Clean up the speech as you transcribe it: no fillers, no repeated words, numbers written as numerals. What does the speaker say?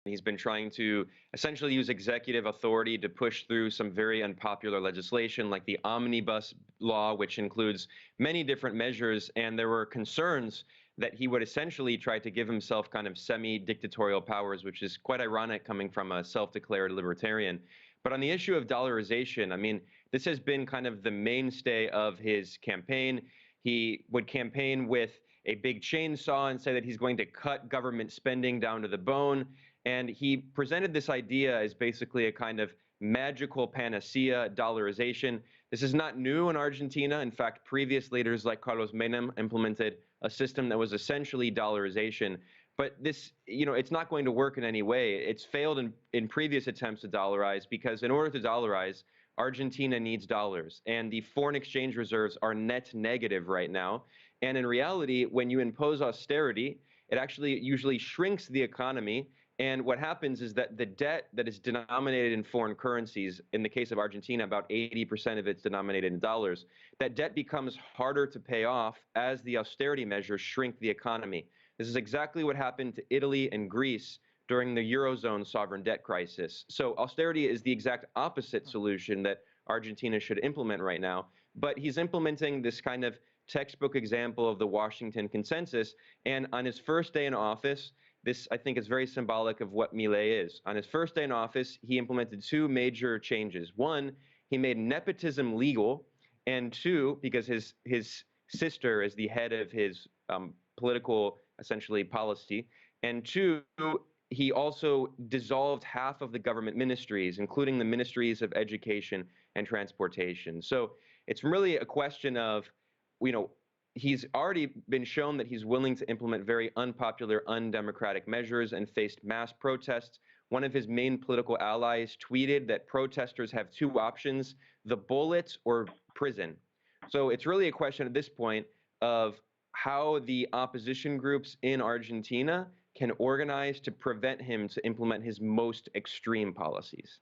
He's been trying to essentially use executive authority to push through some very unpopular legislation like the omnibus law, which includes many different measures. And there were concerns that he would essentially try to give himself kind of semi-dictatorial powers, which is quite ironic coming from a self-declared libertarian. But on the issue of dollarization, I mean, this has been kind of the mainstay of his campaign. He would campaign with a big chainsaw and say that he's going to cut government spending down to the bone. And he presented this idea as basically a kind of magical panacea, dollarization. This is not new in Argentina. In fact, previous leaders like Carlos Menem implemented a system that was essentially dollarization. But this, it's not going to work in any way. It's failed in previous attempts to dollarize because in order to dollarize, Argentina needs dollars, and the foreign exchange reserves are net negative right now. And in reality, when you impose austerity, it actually usually shrinks the economy. And what happens is that the debt that is denominated in foreign currencies, in the case of Argentina, about 80% of it's denominated in dollars, that debt becomes harder to pay off as the austerity measures shrink the economy. This is exactly what happened to Italy and Greece during the Eurozone sovereign debt crisis. So austerity is the exact opposite solution that Argentina should implement right now. But he's implementing this kind of textbook example of the Washington Consensus. And on his first day in office, this, I think, is very symbolic of what Milei is. On his first day in office, he implemented two major changes. One, he made nepotism legal. And two, because his sister is the head of his political, essentially, policy. And two, he also dissolved half of the government ministries, including the ministries of education and transportation. So it's really a question of, he's already been shown that he's willing to implement very unpopular, undemocratic measures and faced mass protests. One of his main political allies tweeted that protesters have two options, the bullet or prison. So it's really a question at this point of how the opposition groups in Argentina can organize to prevent him to implement his most extreme policies.